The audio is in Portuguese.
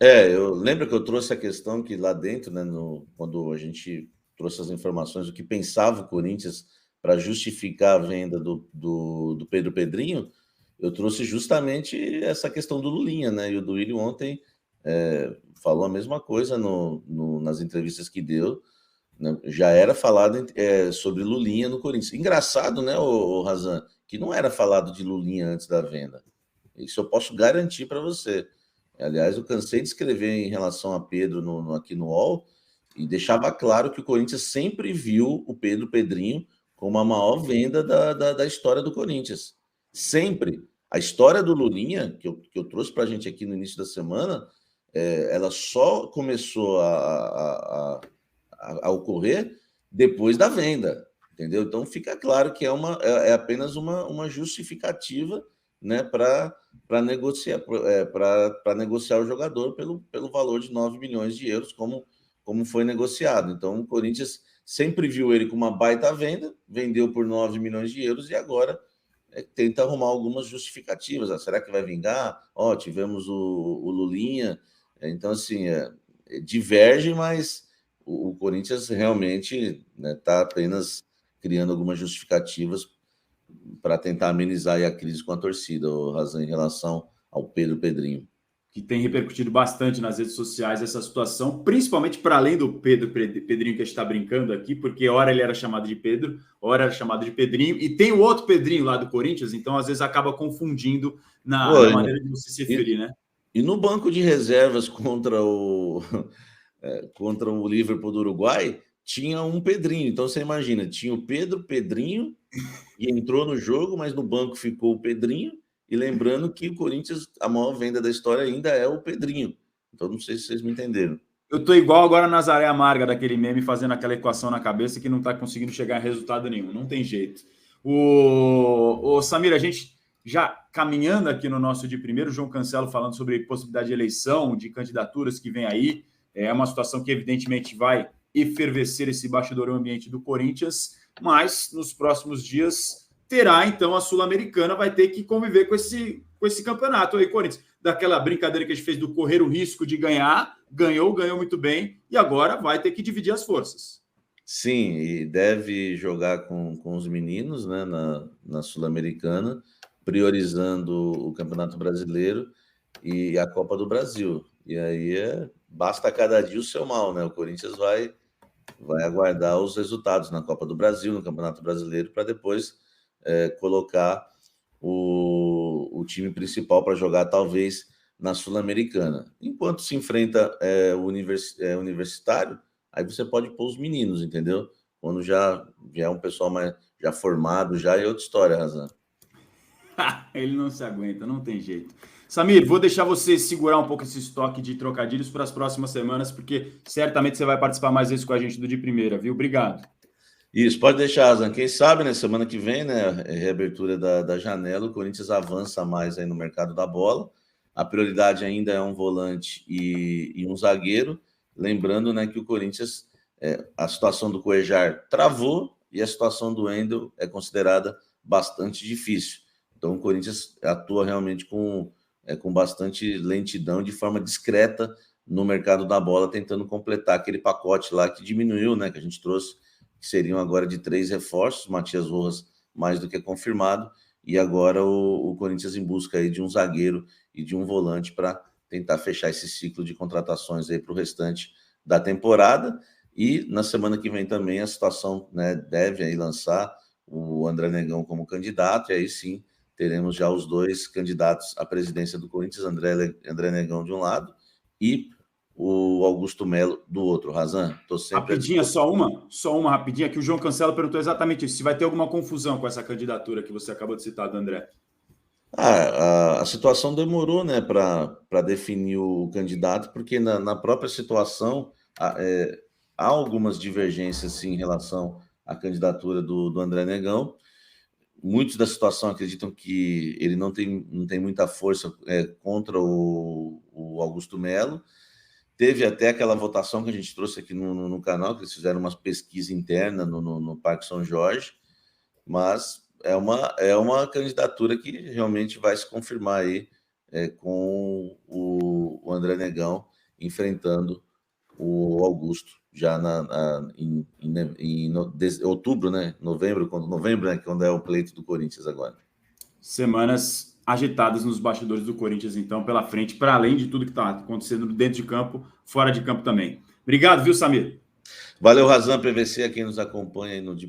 Eu lembro que eu trouxe a questão que lá dentro, né, quando a gente trouxe as informações do que pensava o Corinthians para justificar a venda do Pedro Pedrinho, eu trouxe justamente essa questão do Lulinha, né? E o Duílio ontem falou a mesma coisa nas entrevistas que deu, né? Já era falado sobre Lulinha no Corinthians. Engraçado, né, o Razan, que não era falado de Lulinha antes da venda. Isso eu posso garantir para você. Aliás, eu cansei de escrever em relação a Pedro aqui no UOL e deixava claro que o Corinthians sempre viu o Pedro Pedrinho como a maior venda da história do Corinthians. Sempre. A história do Lulinha, que eu trouxe para a gente aqui no início da semana, ela só começou a ocorrer depois da venda, entendeu? Então fica claro que é apenas uma justificativa, né, para negociar, para negociar o jogador pelo valor de 9 milhões de euros, como foi negociado. Então, o Corinthians sempre viu ele com uma baita venda, vendeu por 9 milhões de euros e agora tenta arrumar algumas justificativas. Será que vai vingar? Tivemos o Lulinha. Então, assim, diverge, mas o Corinthians realmente está apenas criando algumas justificativas para tentar amenizar a crise com a torcida, Razão, em relação ao Pedro Pedrinho. Que tem repercutido bastante nas redes sociais essa situação, principalmente para além do Pedrinho que a gente está brincando aqui, porque ora ele era chamado de Pedro, ora era chamado de Pedrinho, e tem o outro Pedrinho lá do Corinthians, então às vezes acaba confundindo na maneira de você se referir, né? E no banco de reservas contra o Liverpool do Uruguai, tinha um Pedrinho. Então você imagina, tinha o Pedrinho, e entrou no jogo, mas no banco ficou o Pedrinho. E lembrando que o Corinthians, a maior venda da história ainda é o Pedrinho. Então não sei se vocês me entenderam. Eu tô igual agora Nazaré Amarga daquele meme, fazendo aquela equação na cabeça que não tá conseguindo chegar a resultado nenhum. Não tem jeito. O Samir, a gente já caminhando aqui no nosso de primeiro, João Cancelo falando sobre possibilidade de eleição, de candidaturas que vem aí. É uma situação que evidentemente vai efervescer esse bastidor ambiente do Corinthians, mas nos próximos dias terá então a Sul-Americana, vai ter que conviver com esse campeonato aí, Corinthians. Daquela brincadeira que a gente fez do correr o risco de ganhar, ganhou muito bem, e agora vai ter que dividir as forças. Sim, e deve jogar com os meninos, né, na Sul-Americana, priorizando o Campeonato Brasileiro e a Copa do Brasil. E aí basta cada dia o seu mal, né? O Corinthians vai aguardar os resultados na Copa do Brasil, no Campeonato Brasileiro, para depois colocar o time principal para jogar, talvez, na Sul-Americana. Enquanto se enfrenta o Universitário, aí você pode pôr os meninos, entendeu? Quando já é um pessoal mais já formado, já é outra história, Razan. Ele não se aguenta, não tem jeito. Samir, vou deixar você segurar um pouco esse estoque de trocadilhos para as próximas semanas, porque certamente você vai participar mais vezes com a gente do De Primeira, viu? Obrigado. Isso, pode deixar, Razan. Quem sabe, né, semana que vem, né, reabertura da janela, o Corinthians avança mais aí no mercado da bola. A prioridade ainda é um volante e um zagueiro. Lembrando, né, que o Corinthians, a situação do Cuéllar travou e a situação do Wendel é considerada bastante difícil. Então, o Corinthians atua realmente com bastante lentidão, de forma discreta no mercado da bola, tentando completar aquele pacote lá que diminuiu, né, que a gente trouxe, que seriam agora de 3 reforços, Matias Rojas mais do que confirmado, e agora o Corinthians em busca aí de um zagueiro e de um volante para tentar fechar esse ciclo de contratações aí para o restante da temporada. E na semana que vem também a situação, né, deve aí lançar o André Negão como candidato, e aí sim teremos já os dois candidatos à presidência do Corinthians, André Negão de um lado e o Augusto Melo do outro. Razan, estou sempre Rapidinha, só uma rapidinha, que o João Cancelo perguntou exatamente isso, se vai ter alguma confusão com essa candidatura que você acabou de citar, do André. A situação demorou, né, para definir o candidato, porque na própria situação há algumas divergências sim, em relação à candidatura do André Negão. Muitos da situação acreditam que ele não tem muita força contra o Augusto Melo. Teve até aquela votação que a gente trouxe aqui no canal, que eles fizeram uma pesquisa interna no Parque São Jorge, mas é uma candidatura que realmente vai se confirmar aí com o André Negão enfrentando o Augusto, já em outubro, né? Novembro, né? Quando é o pleito do Corinthians agora. Semanas agitadas nos bastidores do Corinthians, então, pela frente, para além de tudo que está acontecendo dentro de campo, fora de campo também. Obrigado, viu, Samir? Valeu, Razan, PVC, a quem nos acompanha aí no